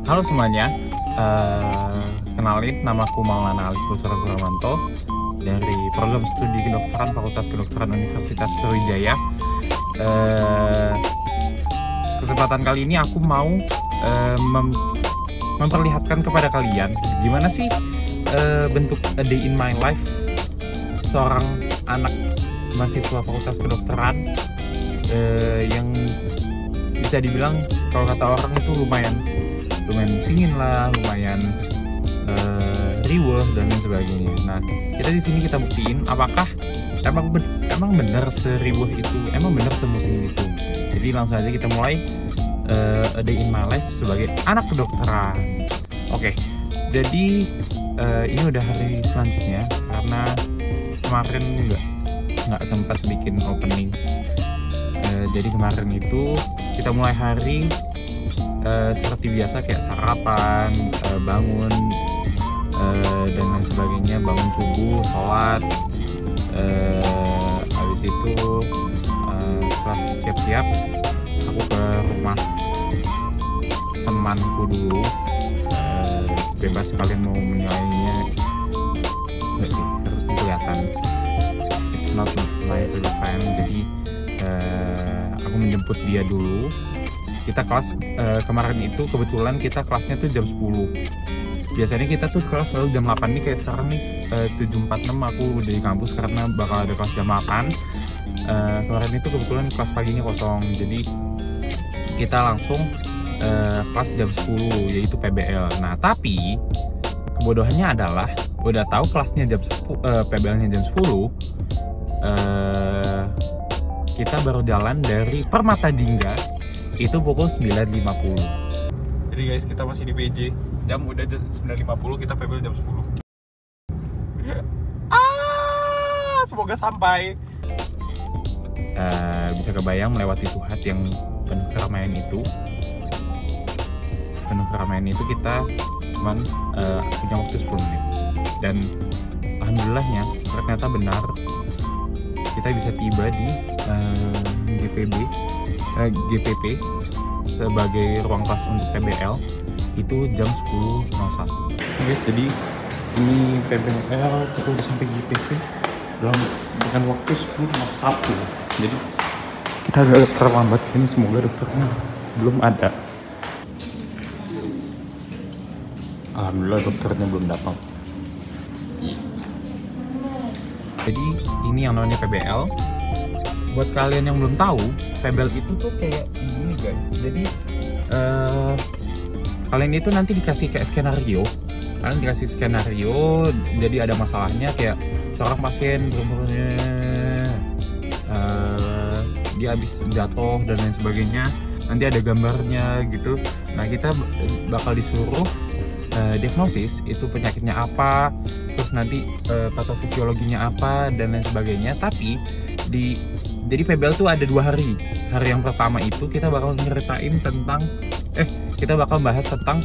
Halo semuanya, kenalin namaku Maulana Ali Putra Purwanto dari program studi kedokteran Fakultas Kedokteran Universitas Sriwijaya. Kesempatan kali ini aku mau memperlihatkan kepada kalian gimana sih bentuk a day in my life seorang anak mahasiswa Fakultas Kedokteran yang bisa dibilang kalau kata orang itu lumayan musingin lah, lumayan riweh dan lain sebagainya. Nah, kita di sini kita buktiin apakah emang benar seriweh itu, emang benar semusingin itu. Jadi langsung aja kita mulai a day in my life sebagai anak kedokteran. Oke, jadi ini udah hari selanjutnya karena kemarin nggak sempat bikin opening. Jadi kemarin itu kita mulai hari seperti biasa kayak sarapan, bangun dan lain sebagainya, bangun subuh, sholat, habis itu setelah siap-siap aku ke rumah temanku dulu, bebas kalian mau menilainya nggak sih, harus kelihatan it's not my real friend. Jadi aku menjemput dia dulu. Kita kelas kemarin itu kebetulan kita kelasnya tuh jam 10. Biasanya kita tuh kelas selalu jam 8 nih, kayak sekarang nih 7.46 aku udah di kampus karena bakal ada kelas jam 8. Kemarin itu kebetulan kelas paginya kosong, jadi kita langsung kelas jam 10 yaitu PBL. Nah tapi kebodohannya adalah udah tahu kelasnya jam 10, PBL-nya jam 10, kita baru jalan dari Permata Jingga itu pukul 9.50. Jadi guys, kita masih di PJ, jam udah 9.50, kita PBL jam 10. Semoga sampai. Bisa kebayang melewati Suhat yang penuh keramaian itu. Kita cuman punya waktu 10 menit. Dan alhamdulillahnya ternyata benar, kita bisa tiba di GPP sebagai ruang kelas untuk PBL itu jam 10.01. Guys, jadi ini PBL kita udah sampai GPP dengan waktu 10.01. Jadi kita agak terlambat ini, semoga dokternya belum ada. Alhamdulillah dokternya belum datang. Jadi ini yang namanya PBL. Buat kalian yang belum tahu, PBL itu tuh kayak gini guys. Jadi kalian itu nanti dikasih kayak skenario. Kalian dikasih skenario, jadi ada masalahnya kayak seorang pasien dia habis jatuh dan lain sebagainya. Nanti ada gambarnya gitu. Nah kita bakal disuruh diagnosis itu penyakitnya apa, terus nanti patofisiologinya apa dan lain sebagainya. Tapi jadi PBL tuh ada 2 hari. Hari yang pertama itu kita bakal nyeritain tentang kita bakal bahas tentang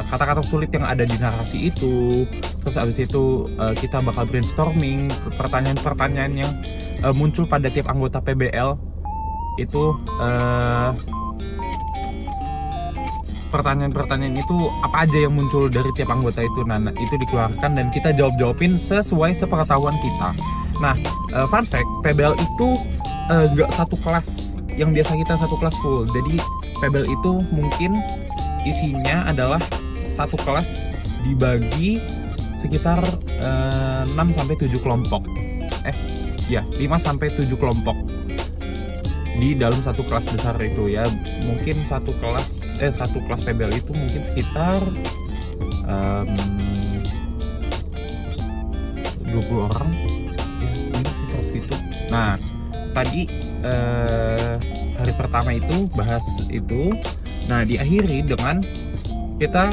kata-kata sulit yang ada di narasi itu. Terus abis itu kita bakal brainstorming pertanyaan-pertanyaan yang muncul pada tiap anggota PBL itu. Pertanyaan-pertanyaan itu apa aja yang muncul dari tiap anggota itu, nah itu dikeluarkan dan kita jawabin sesuai sepengetahuan kita. Nah, fun fact, PBL itu nggak satu kelas yang biasa kita satu kelas full. Jadi PBL itu mungkin isinya adalah satu kelas dibagi sekitar 6-7 kelompok. 5-7 kelompok di dalam satu kelas besar itu ya. Mungkin satu kelas PBL itu mungkin sekitar 20 orang ya, sekitar segitu. Nah tadi hari pertama itu bahas itu. Nah diakhiri dengan kita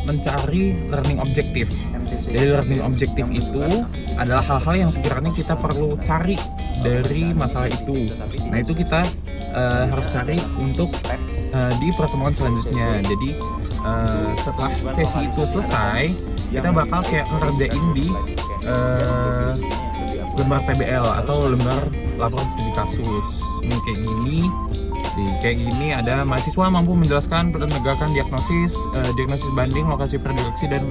mencari learning objective. Jadi learning objective itu adalah hal-hal yang sekiranya kita perlu cari dari masalah itu. Nah itu kita harus cari untuk di pertemuan selanjutnya. Jadi setelah sesi itu selesai, kita bakal kayak ngerjain di lembar PBL atau lembar laporan studi kasus. Ini kayak gini, kayak gini, ada mahasiswa mampu menjelaskan penegakan diagnosis, diagnosis banding, lokasi predileksi, dan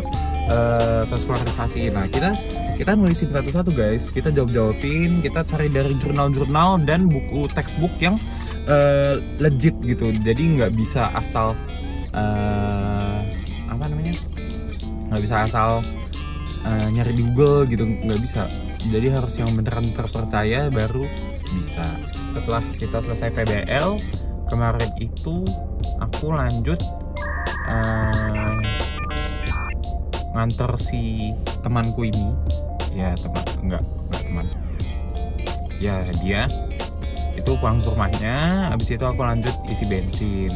vaskularisasi. Nah, kita nulisin satu-satu guys, kita jawab-jawabin, kita cari dari jurnal-jurnal dan buku textbook yang legit gitu. Jadi nggak bisa asal nggak bisa asal nyari di Google gitu, nggak bisa. Jadi harus yang beneran terpercaya baru bisa. Setelah kita selesai PBL kemarin itu, aku lanjut nganter si temanku ini. Ya enggak teman. Ya dia itu pulang ke rumahnya. Habis itu aku lanjut isi bensin.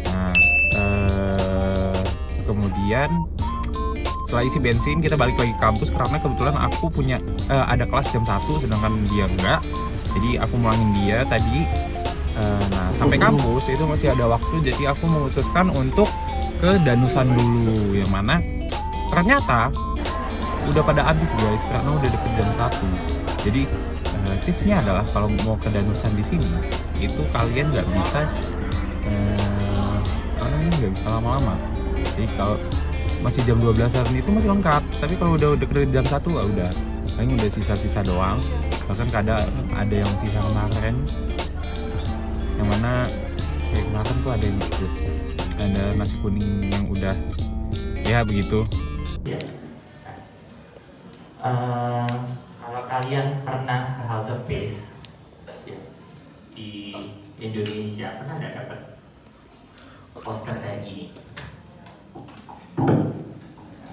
Nah kemudian setelah isi bensin kita balik lagi ke kampus karena kebetulan aku punya ada kelas jam 1 sedangkan dia enggak. Jadi aku mulangin dia tadi. Nah sampai kampus itu masih ada waktu, jadi aku memutuskan untuk ke Danusan dulu, yang mana ternyata udah pada habis guys karena udah deket jam 1. Jadi tipsnya adalah kalau mau ke Danusan di sini itu kalian nggak bisa lama-lama. Jadi kalau masih jam 12-an itu masih lengkap, tapi kalau udah deket jam 1 udah paling udah sisa-sisa doang. Bahkan kadang ada yang sisa kemarin, yang mana kayak kemarin tuh ada yang gitu, ada nasi kuning yang udah ya begitu. Kalau kalian pernah ke halte bis di Indonesia, pernah nggak dapat poster kayak gini?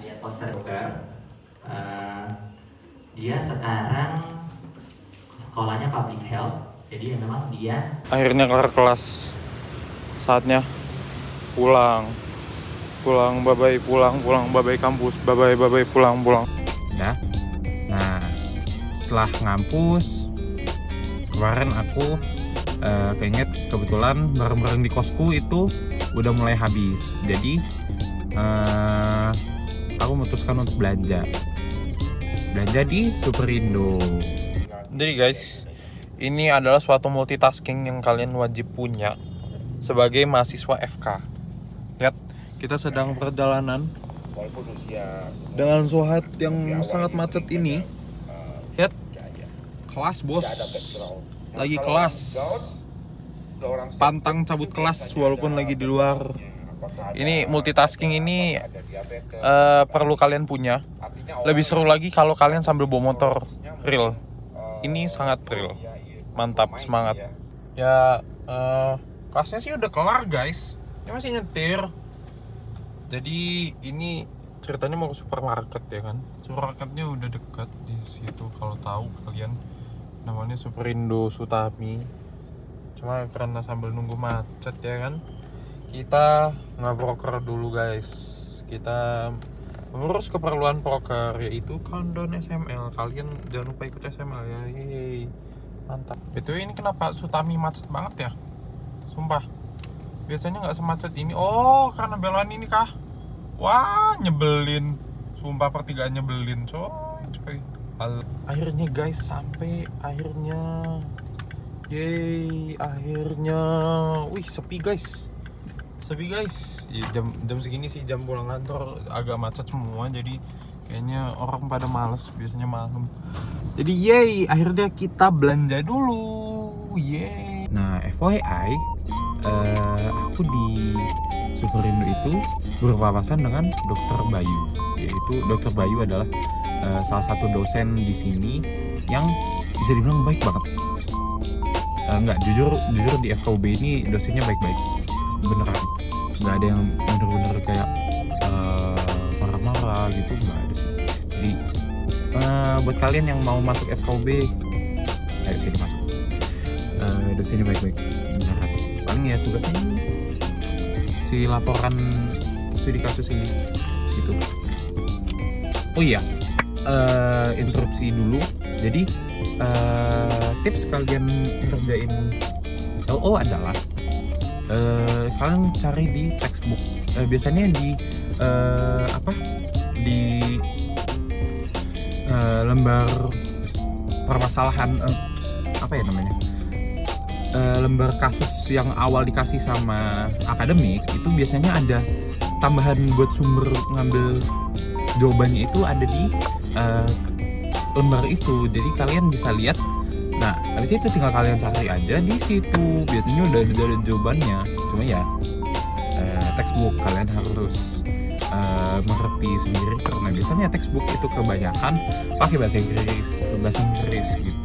Lihat poster juga. Dia sekarang sekolahnya public health, jadi memang dia akhirnya kelar kelas, saatnya pulang babai, pulang babai kampus, babai pulang. Nah setelah ngampus kemarin aku keinget kebetulan barang-barang di kosku itu udah mulai habis, jadi aku memutuskan untuk belanja di Superindo. Jadi guys, ini adalah suatu multitasking yang kalian wajib punya sebagai mahasiswa FK. Lihat, kita sedang perjalanan dengan Sohat yang sangat macet ini. Lihat, kelas bos, lagi kelas, pantang cabut kelas walaupun lagi di luar. Ini multitasking ini perlu kalian punya. Lebih seru lagi kalau kalian sambil bawa motor real. Ini sangat real. Mantap, semangat. Ya kelasnya sih udah kelar guys. Ini masih nyetir. Jadi ini ceritanya mau ke supermarket ya kan. Supermarketnya udah dekat di situ, kalau tahu kalian, namanya Superindo Sutami. Cuma karena sambil nunggu macet ya kan, kita nge-broker dulu guys. Kita mengurus keperluan broker, yaitu countdown SML. Kalian jangan lupa ikut SML ya. Yeay. Mantap. BTW ini kenapa Sutami macet banget ya? Sumpah. Biasanya nggak semacet ini. Oh, karena beloan ini kah? Wah, nyebelin. Sumpah pertigaan nyebelin, coy. Akhirnya guys, sampai akhirnya. Yeay, akhirnya. Wih, sepi guys. Ya, jam segini sih jam pulang kantor agak macet semua, jadi kayaknya orang pada males biasanya malam. Jadi yeay, akhirnya kita belanja dulu. Yeay. Nah, FYI, aku di Superindo itu berpapasan dengan Dr. Bayu. Yaitu Dr. Bayu adalah salah satu dosen di sini yang bisa dibilang baik banget. Enggak, jujur di FKUB ini dosennya baik-baik. Beneran. Nggak ada yang bener-bener kayak marah-marah gitu, nggak ada sih. Jadi buat kalian yang mau masuk FKUB, ayo sini masuk. Dosennya baik-baik, beneran. Paling ya tugasnya si laporan studi kasus ini gitu. Oh iya, interupsi dulu. Jadi tips kalian ngerjain LO adalah kalian cari di textbook. Biasanya di di lembar permasalahan apa ya namanya, lembar kasus yang awal dikasih sama akademik itu biasanya ada tambahan buat sumber ngambil jawabannya itu ada di lembar itu, jadi kalian bisa lihat. Nah, habis itu tinggal kalian cari aja di situ, biasanya udah ada jawabannya. Cuma ya textbook kalian harus mengerti sendiri, karena biasanya textbook itu kebanyakan pakai bahasa Inggris gitu.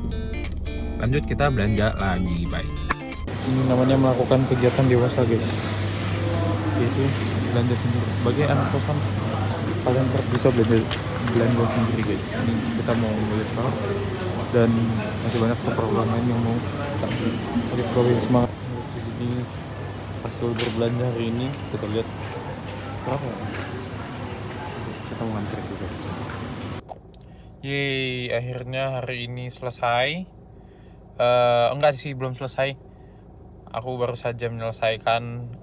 Lanjut, kita belanja lagi, bye. Ini namanya melakukan kegiatan dewasa guys, yaitu belanja sendiri. Sebagai anak kosan kalian bisa belanja sendiri guys. Ini kita mau beli sekarang dan masih banyak program lain yang mau kita beri semangat. Ini hasil berbelanja hari ini, kita lihat berapa. Kita mau ngantri guys. Yeay, akhirnya hari ini selesai. Enggak sih, belum selesai. Aku baru saja menyelesaikan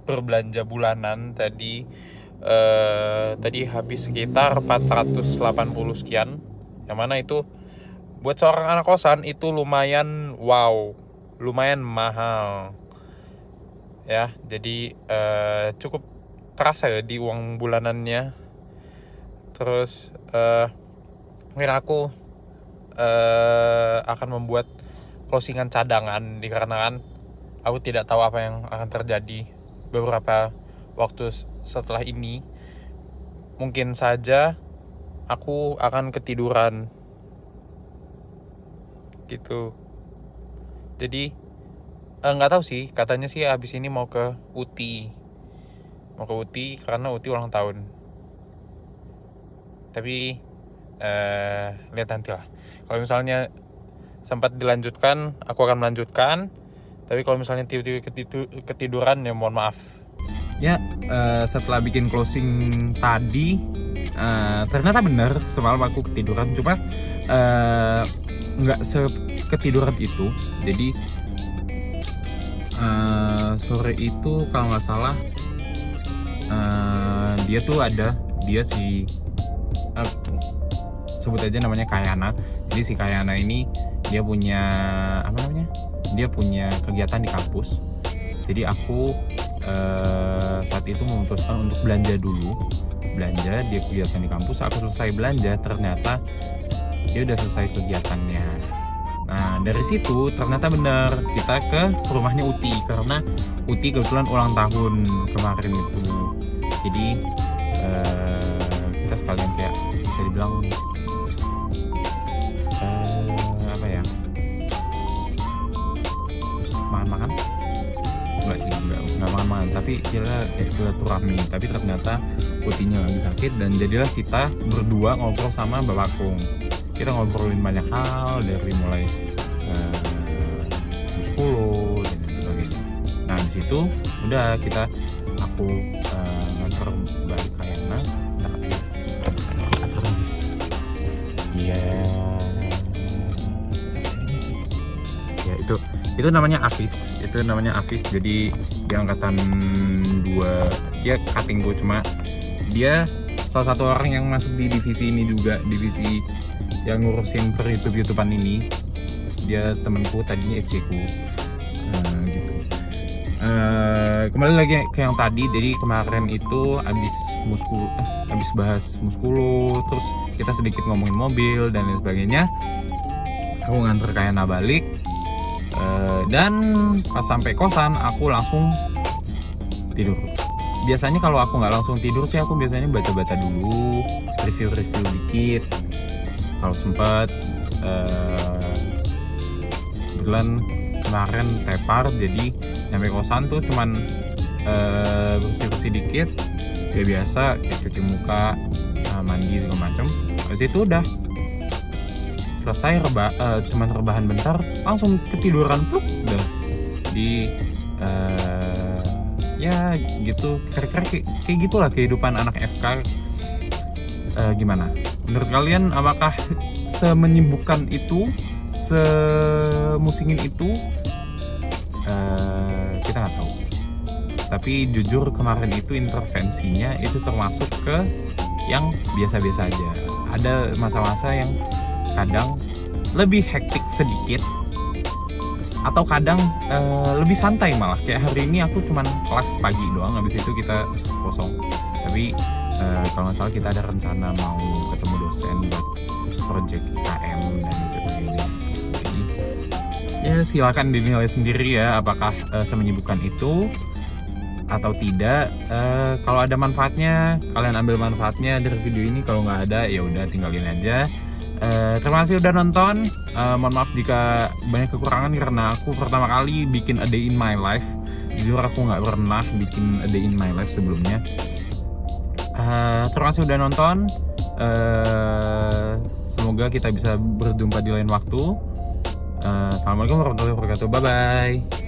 berbelanja bulanan tadi. Tadi habis sekitar 480 sekian. Yang mana itu buat seorang anak kosan itu lumayan mahal. Ya, jadi cukup terasa ya di uang bulanannya. Terus mungkin aku akan membuat closingan cadangan, dikarenakan aku tidak tahu apa yang akan terjadi beberapa waktu setelah ini. Mungkin saja aku akan ketiduran gitu. Jadi nggak tahu sih, katanya sih abis ini mau ke UTI karena UTI ulang tahun. Tapi lihat nanti lah. Kalau misalnya sempat dilanjutkan, aku akan melanjutkan. Tapi kalau misalnya tiba-tiba ketiduran, ya mohon maaf. Ya, setelah bikin closing tadi, ternyata benar semalam aku ketiduran. Cuma nggak seketiduran itu. Jadi sore itu kalau nggak salah dia sebut aja namanya Kayana. Jadi si Kayana ini dia punya dia punya kegiatan di kampus. Jadi aku saat itu memutuskan untuk belanja dia kegiatan di kampus. Aku selesai belanja, ternyata dia udah selesai kegiatannya. Nah, dari situ ternyata benar kita ke rumahnya Uti, karena Uti kebetulan ulang tahun kemarin itu. Jadi kita sekalian kayak bisa dibilang makan-makan. Enggak sih, enggak makan-makan, tapi kira silaturahmi. Tapi ternyata Utinya lagi sakit dan jadilah kita berdua ngobrol sama Mbak Bakung. Kita ngobrolin banyak hal, dari mulai muskul dan sebagainya. Nah, di situ udah aku nganter balik Kayana. Iya. Ya itu namanya Afis. Jadi di angkatan 2 dia cuttingku, cuma dia salah satu orang yang masuk di divisi ini juga, divisi yang ngurusin per YouTube-YouTubean ini. Dia temenku, tadinya SC ku gitu. Kembali lagi ke yang tadi. Jadi kemarin itu abis bahas muskulu, terus kita sedikit ngomongin mobil dan lain sebagainya. Aku nganter Kayana balik, dan pas sampai kosan aku langsung tidur. Biasanya kalau aku nggak langsung tidur sih, aku biasanya baca-baca dulu, review-review dikit kalau sempat. Kebetulan kemarin tepar, jadi nyampe kosan tuh cuman bersih-bersih dikit, kayak biasa, kayak cuci muka, mandi segala macam. Habis itu udah selesai, cuman rebahan bentar, langsung ketiduran pluk udah. Di ya gitu, kira-kira kayak gitulah kehidupan anak FK. Gimana menurut kalian? Apakah semenyibukkan itu, semusingin itu? Kita nggak tahu. Tapi jujur kemarin itu intervensinya itu termasuk ke yang biasa-biasa aja. Ada masa-masa yang kadang lebih hektik sedikit, atau kadang lebih santai malah. Kayak hari ini aku cuman kelas pagi doang, habis itu kita kosong. Tapi kalau nggak salah kita ada rencana mau ketemu dosen buat project KM dan sebagainya. Jadi ya silakan dinilai sendiri ya, apakah semenyibukkan itu atau tidak. Kalau ada manfaatnya, kalian ambil manfaatnya dari video ini. Kalau nggak ada, ya udah tinggalin aja. Terima kasih udah nonton. Mohon maaf jika banyak kekurangan karena aku pertama kali bikin A Day in My Life. Jujur aku nggak pernah bikin A Day in My Life sebelumnya. Terima kasih udah nonton. Semoga kita bisa berjumpa di lain waktu. Assalamualaikum warahmatullahi wabarakatuh. Bye bye.